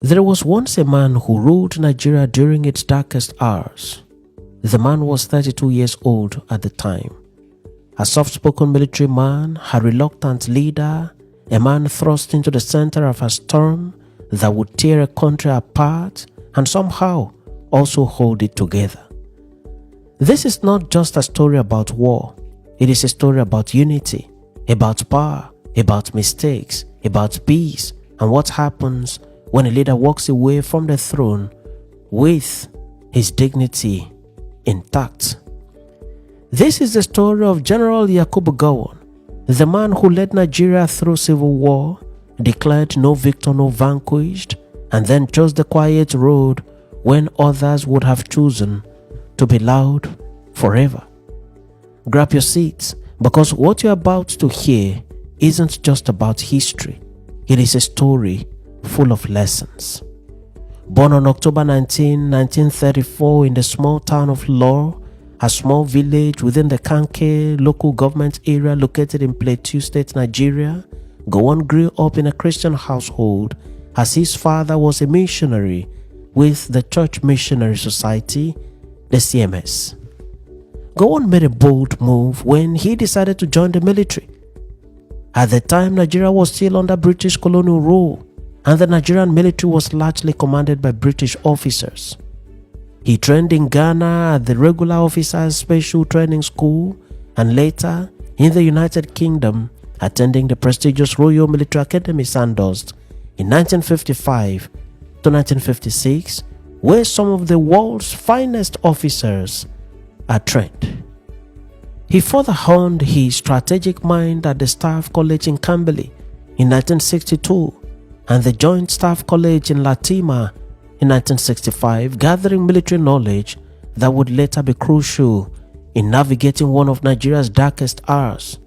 There was once a man who ruled Nigeria during its darkest hours. The man was 32 years old at the time. A soft-spoken military man, a reluctant leader, a man thrust into the center of a storm that would tear a country apart and somehow also hold it together. This is not just a story about war. It is a story about unity, about power, about mistakes, about peace, and what happens when a leader walks away from the throne with his dignity intact. This is the story of General Yakubu Gowon, the man who led Nigeria through civil war, declared no victor, no vanquished, and then chose the quiet road when others would have chosen to be loud forever. Grab your seats, because what you're about to hear isn't just about history. It is a story full of lessons. Born on October 19, 1934 in the small town of Lor, a small village within the Kanke local government area located in Plateau State, Nigeria, Gowon grew up in a Christian household as his father was a missionary with the Church Missionary Society, the CMS. Gowon made a bold move when he decided to join the military. At the time, Nigeria was still under British colonial rule, and the Nigerian military was largely commanded by British officers. He trained in Ghana at the Regular Officers Special Training School and later in the United Kingdom, attending the prestigious Royal Military Academy Sandhurst in 1955 to 1956, where some of the world's finest officers are trained. He further honed his strategic mind at the Staff College in Camberley in 1962 and the Joint Staff College in Latima in 1965, gathering military knowledge that would later be crucial in navigating one of Nigeria's darkest hours.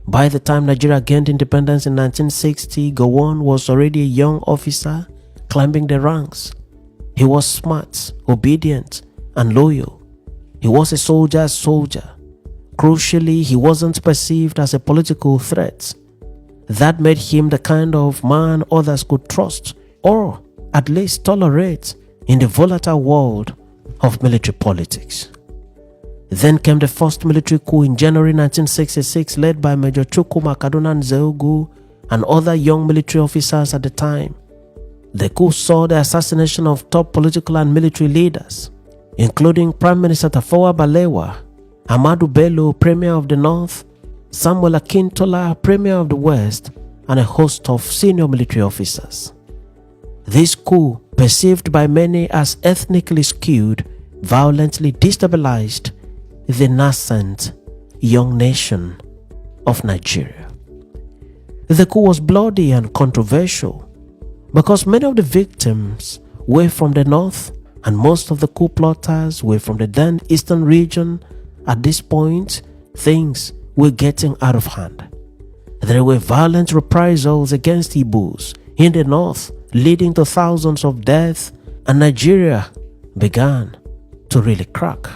By the time Nigeria gained independence in 1960, Gowon was already a young officer climbing the ranks. He was smart, obedient, and loyal. He was a soldier's soldier. Crucially, he wasn't perceived as a political threat. That made him the kind of man others could trust or at least tolerate in the volatile world of military politics. Then came the first military coup in January 1966, led by Major Chukwuma Kaduna Nzeogu and other young military officers at the time. The coup saw the assassination of top political and military leaders, including Prime Minister Tafawa Balewa, Ahmadu Bello, Premier of the North, Samuel Akintola, Premier of the West, and a host of senior military officers. This coup, perceived by many as ethnically skewed, violently destabilized the nascent young nation of Nigeria. The coup was bloody and controversial because many of the victims were from the north and most of the coup plotters were from the then eastern region. At this point, things were getting out of hand. There were violent reprisals against Igbos in the north, leading to thousands of deaths, and Nigeria began to really crack.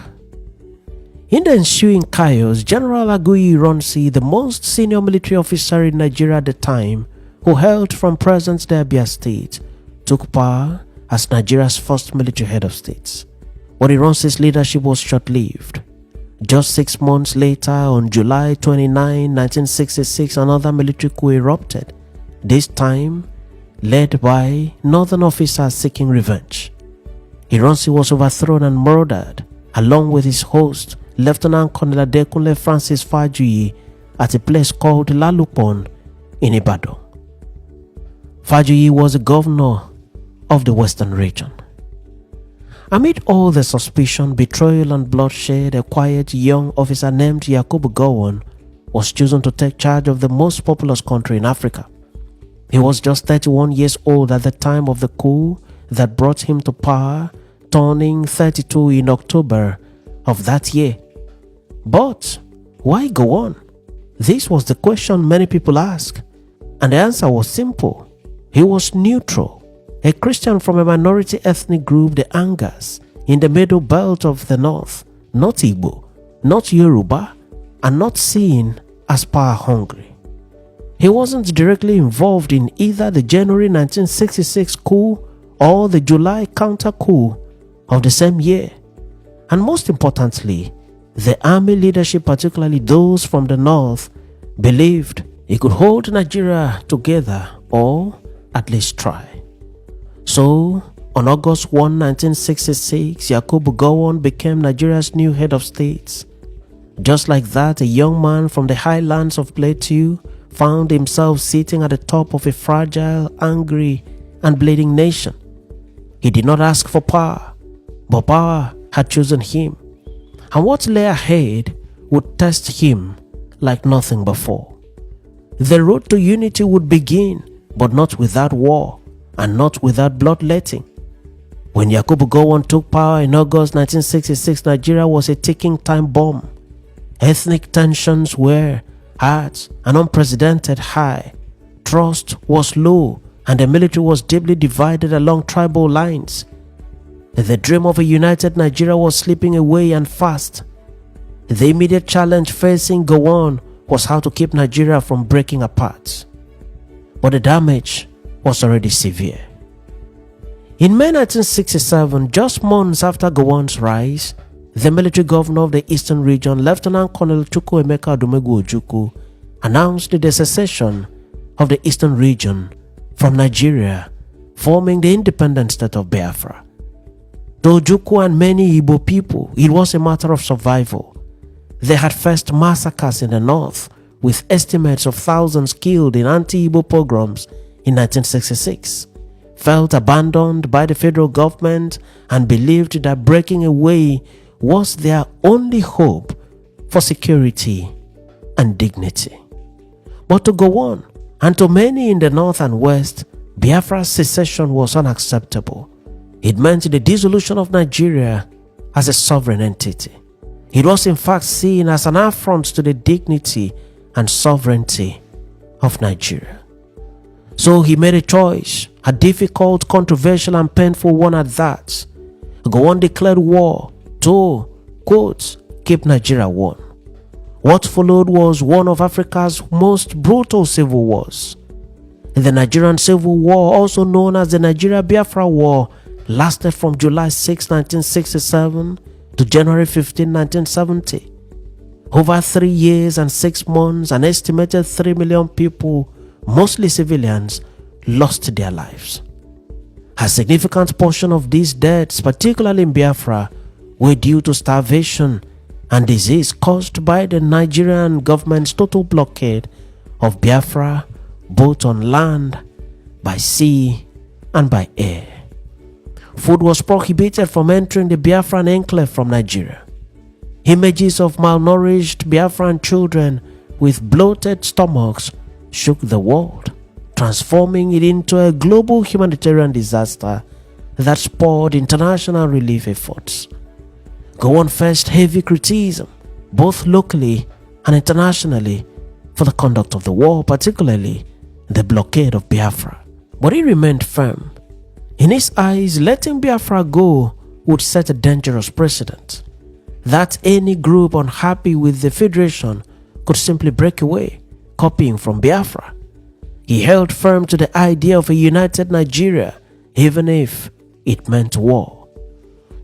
In the ensuing chaos, General Yakubu, the most senior military officer in Nigeria at the time, who hailed from present-day Abia State, took power as Nigeria's first military head of state. But Ironsi's leadership was short-lived. Just 6 months later, on July 29, 1966, another military coup erupted, this time led by northern officers seeking revenge. Ironsi was overthrown and murdered, along with his host, Lieutenant Colonel Adekunle Francis Fajuyi, at a place called Lalupon in Ibadan. Fajuyi was the governor of the Western region. Amid all the suspicion, betrayal, and bloodshed, a quiet young officer named Yakubu Gowon was chosen to take charge of the most populous country in Africa. He was just 31 years old at the time of the coup that brought him to power, turning 32 in October of that year. But why Gowon? This was the question many people asked, and the answer was simple. He was neutral. A Christian from a minority ethnic group, the Angas, in the middle belt of the north, not Igbo, not Yoruba, and not seen as power-hungry. He wasn't directly involved in either the January 1966 coup or the July counter-coup of the same year. And most importantly, the army leadership, particularly those from the north, believed it could hold Nigeria together, or at least try. So, on August 1, 1966, Yakubu Gowon became Nigeria's new head of state. Just like that, a young man from the highlands of Plateau found himself sitting at the top of a fragile, angry, and bleeding nation. He did not ask for power, but power had chosen him. And what lay ahead would test him like nothing before. The road to unity would begin, but not without war and not without bloodletting. When Yakubu Gowon took power in August 1966, Nigeria was a ticking time bomb. Ethnic tensions were at an unprecedented high. Trust was low, and the military was deeply divided along tribal lines. The dream of a united Nigeria was slipping away, and fast. The immediate challenge facing Gowon was how to keep Nigeria from breaking apart. But the damage was already severe. In May 1967, just months after Gowon's rise, the military governor of the Eastern region, Lieutenant Colonel Chukwuemeka Odumegwu Ojukwu, announced the secession of the Eastern region from Nigeria, forming the independent state of Biafra. To Ojukwu and many Igbo people, it was a matter of survival. They had faced massacres in the north, with estimates of thousands killed in anti-Igbo pogroms in 1966, felt abandoned by the federal government, and believed that breaking away was their only hope for security and dignity. But to Gowon and to many in the north and west, Biafra's secession was unacceptable. It meant the dissolution of Nigeria as a sovereign entity. It was in fact seen as an affront to the dignity and sovereignty of Nigeria. So he made a choice, a difficult, controversial, and painful one at that. Gowon declared war to, quote, keep Nigeria one. What followed was one of Africa's most brutal civil wars. The Nigerian Civil War, also known as the Nigeria-Biafra War, lasted from July 6, 1967 to January 15, 1970. Over 3 years and 6 months, an estimated 3 million people, mostly civilians, lost their lives. A significant portion of these deaths, particularly in Biafra, were due to starvation and disease caused by the Nigerian government's total blockade of Biafra, both on land, by sea, and by air. Food was prohibited from entering the Biafran enclave from Nigeria. Images of malnourished Biafran children with bloated stomachs shook the world, transforming it into a global humanitarian disaster that spurred international relief efforts. Gowon faced heavy criticism, both locally and internationally, for the conduct of the war, particularly the blockade of Biafra. But he remained firm. In his eyes, letting Biafra go would set a dangerous precedent, that any group unhappy with the Federation could simply break away, copying from Biafra. He held firm to the idea of a united Nigeria, even if it meant war.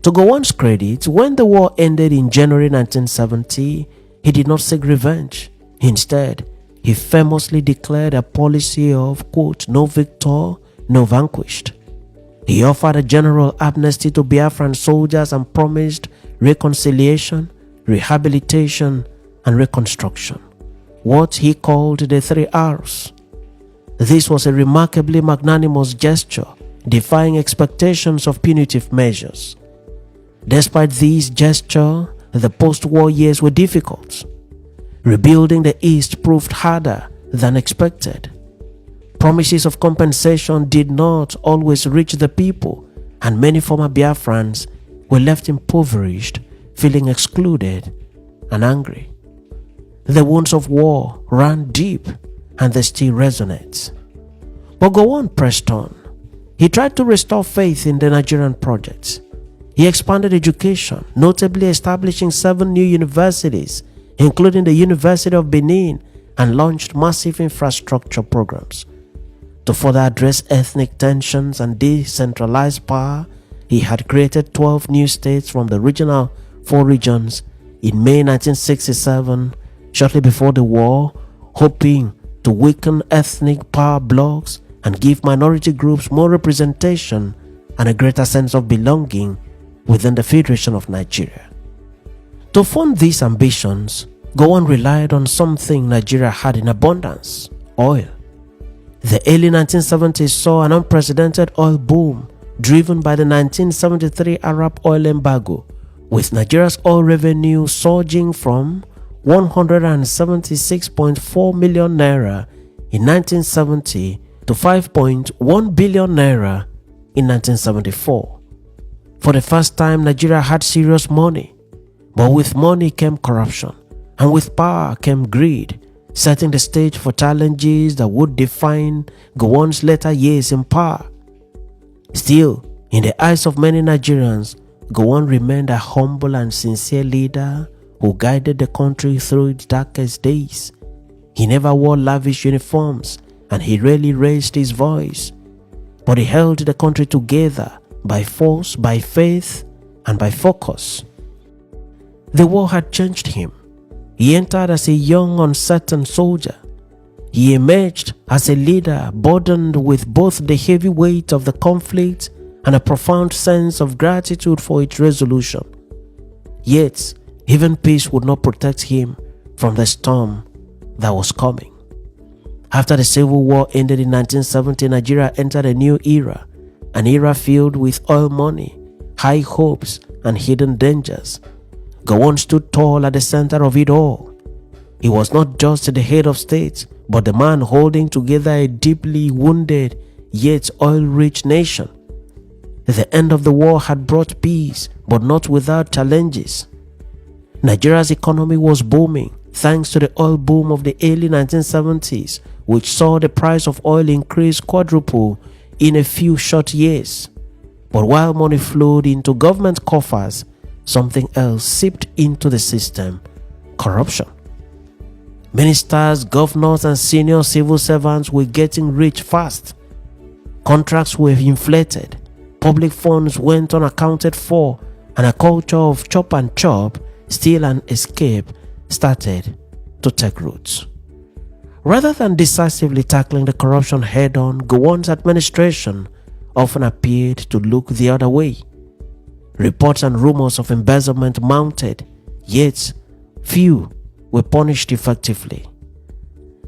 To Gowon's credit, when the war ended in January 1970, he did not seek revenge. Instead, he famously declared a policy of, quote, no victor, no vanquished. He offered a general amnesty to Biafran soldiers and promised reconciliation, rehabilitation, and reconstruction, what he called the 3 R's. This was a remarkably magnanimous gesture, defying expectations of punitive measures. Despite these gestures, the post-war years were difficult. Rebuilding the East proved harder than expected. Promises of compensation did not always reach the people, and many former Biafrans were left impoverished, feeling excluded and angry. The wounds of war ran deep, and they still resonate. But Gowon pressed on. He tried to restore faith in the Nigerian project. He expanded education, notably establishing 7 new universities, including the University of Benin, and launched massive infrastructure programs. To further address ethnic tensions and decentralize power, he had created 12 new states from the original 4 regions in May 1967, shortly before the war, hoping to weaken ethnic power blocs and give minority groups more representation and a greater sense of belonging within the Federation of Nigeria. To fund these ambitions, Gowon relied on something Nigeria had in abundance: oil. The early 1970s saw an unprecedented oil boom driven by the 1973 Arab oil embargo, with Nigeria's oil revenue surging from 176.4 million naira in 1970 to 5.1 billion naira in 1974. For the first time, Nigeria had serious money, but with money came corruption, and with power came greed, setting the stage for challenges that would define Gowon's later years in power. Still, in the eyes of many Nigerians, Gowon remained a humble and sincere leader who guided the country through its darkest days. He never wore lavish uniforms and he rarely raised his voice, but he held the country together by force, by faith, and by focus. The war had changed him. He entered as a young, uncertain soldier. He emerged as a leader burdened with both the heavy weight of the conflict and a profound sense of gratitude for its resolution. Yet, even peace would not protect him from the storm that was coming. After the Civil War ended in 1970, Nigeria entered a new era, an era filled with oil money, high hopes, and hidden dangers. Gowon stood tall at the center of it all. He was not just the head of state, but the man holding together a deeply wounded yet oil-rich nation. The end of the war had brought peace, but not without challenges. Nigeria's economy was booming thanks to the oil boom of the early 1970s, which saw the price of oil increase quadruple in a few short years. But while money flowed into government coffers, something else seeped into the system: corruption. Ministers, governors, and senior civil servants were getting rich fast. Contracts were inflated, public funds went unaccounted for, and a culture of chop and chop, steal and escape started to take roots. Rather than decisively tackling the corruption head-on, Gowon's administration often appeared to look the other way. Reports and rumors of embezzlement mounted, yet few were punished effectively.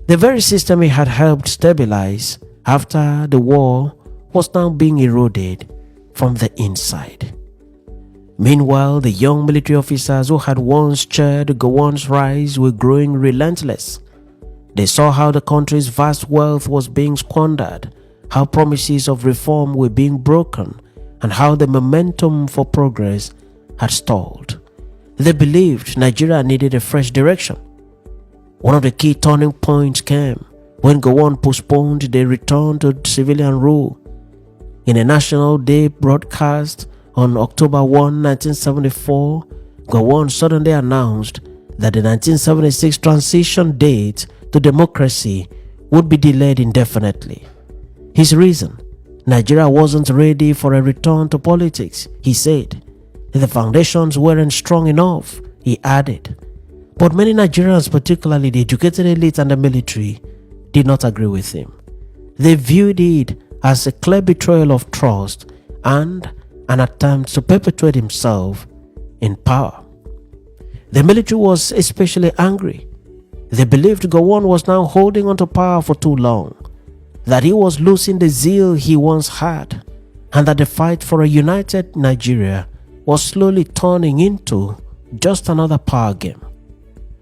The very system he had helped stabilize after the war was now being eroded from the inside. Meanwhile, the young military officers who had once cheered Gowon's rise were growing relentless. They saw how the country's vast wealth was being squandered, how promises of reform were being broken, and how the momentum for progress had stalled. They believed Nigeria needed a fresh direction. One of the key turning points came when Gowon postponed the return to civilian rule. In a National Day broadcast on October 1, 1974, Gowon suddenly announced that the 1976 transition date to democracy would be delayed indefinitely. His reason: Nigeria wasn't ready for a return to politics, he said. The foundations weren't strong enough, he added. But many Nigerians, particularly the educated elite and the military, did not agree with him. They viewed it as a clear betrayal of trust and an attempt to perpetuate himself in power. The military was especially angry. They believed Gowon was now holding on to power for too long, that he was losing the zeal he once had, and that the fight for a united Nigeria was slowly turning into just another power game.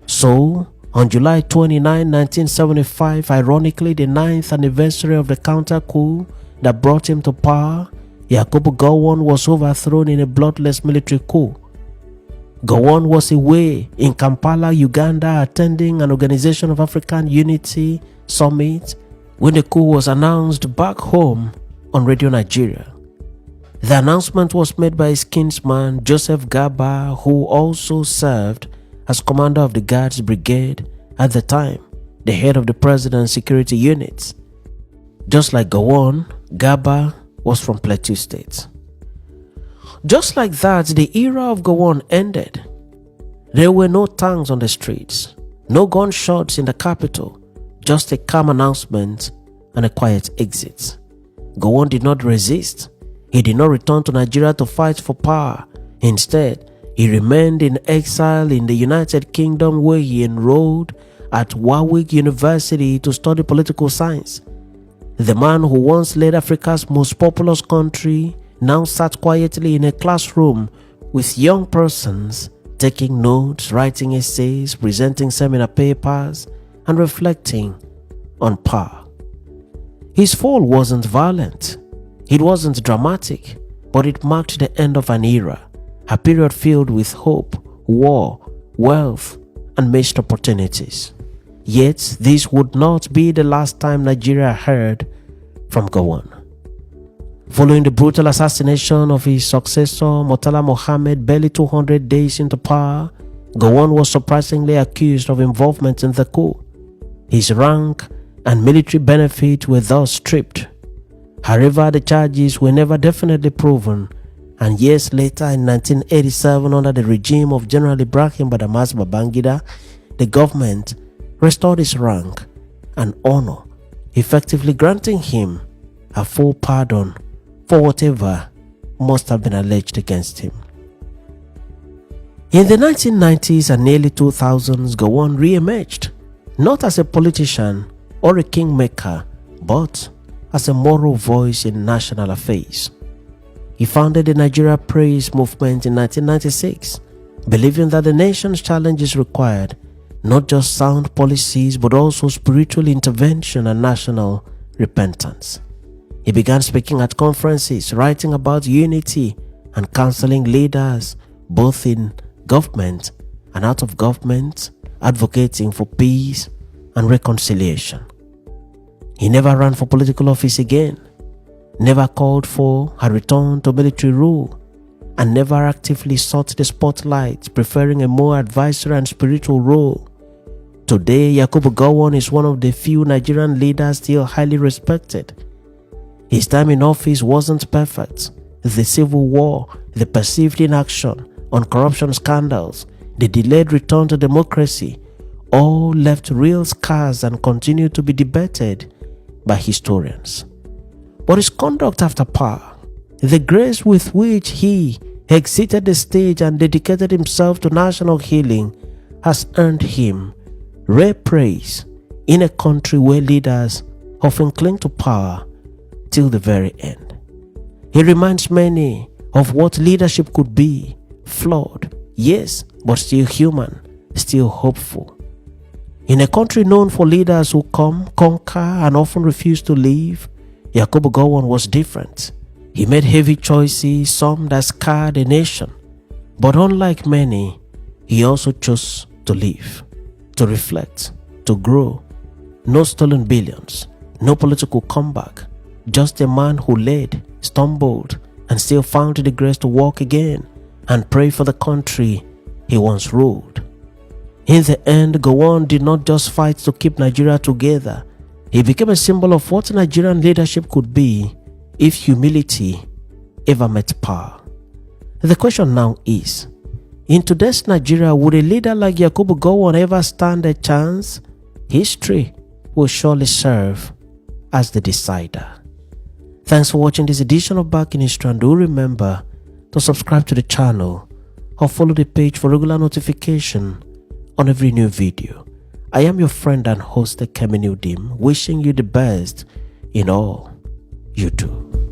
So, on July 29, 1975, ironically the 9th anniversary of the counter-coup that brought him to power, Yakubu Gowon was overthrown in a bloodless military coup. Gowon was away in Kampala, Uganda, attending an Organization of African Unity summit when the coup was announced back home on Radio Nigeria. The announcement was made by his kinsman Joseph Garba, who also served as commander of the Guards Brigade at the time, the head of the president's security units. Just like Gowon, Garba was from Plateau State. Just like that, the era of Gowon ended. There were no tanks on the streets, no gunshots in the capital, just a calm announcement and a quiet exit. Gowon did not resist. He did not return to Nigeria to fight for power. Instead, he remained in exile in the United Kingdom, where he enrolled at Warwick University to study political science. The man who once led Africa's most populous country now sat quietly in a classroom with young persons, taking notes, writing essays, presenting seminar papers, and reflecting on power. His fall wasn't violent, it wasn't dramatic, but it marked the end of an era, a period filled with hope, war, wealth, and missed opportunities. Yet, this would not be the last time Nigeria heard from Gowon. Following the brutal assassination of his successor, Murtala Mohammed, barely 200 days into power, Gowon was surprisingly accused of involvement in the coup. His rank and military benefit were thus stripped. However, the charges were never definitely proven, and years later, in 1987, under the regime of General Ibrahim Badamasi Babangida, the government restored his rank and honor, effectively granting him a full pardon for whatever must have been alleged against him. In the 1990s and early 2000s, Gowon re-emerged, not as a politician or a kingmaker, but as a moral voice in national affairs. He founded the Nigeria Praise Movement in 1996, believing that the nation's challenges required not just sound policies but also spiritual intervention and national repentance. He began speaking at conferences, writing about unity and counseling leaders both in government and out of government, advocating for peace and reconciliation. He never ran for political office again, never called for a return to military rule, and never actively sought the spotlight, preferring a more advisory and spiritual role. Today, Yakubu Gowon is one of the few Nigerian leaders still highly respected. His time in office wasn't perfect. The civil war, the perceived inaction on corruption scandals, the delayed return to democracy, all left real scars and continue to be debated by historians. But his conduct after power, the grace with which he exited the stage and dedicated himself to national healing, has earned him rare praise in a country where leaders often cling to power till the very end. He reminds many of what leadership could be: flawed, yes, but still human, still hopeful. In a country known for leaders who come, conquer, and often refuse to leave, Yakubu Gowon was different. He made heavy choices, some that scarred a nation. But unlike many, he also chose to live, to reflect, to grow. No stolen billions, no political comeback, just a man who led, stumbled, and still found the grace to walk again and pray for the country he once ruled. In the end, Gowon did not just fight to keep Nigeria together. He became a symbol of what Nigerian leadership could be if humility ever met power. The question now is, in today's Nigeria, would a leader like Yakubu Gowon ever stand a chance? History will surely serve as the decider. Thanks for watching this edition of Back in History, and do remember to subscribe to the channel or follow the page for regular notification on every new video. I am your friend and host Ekemini Udim, wishing you the best in all you do.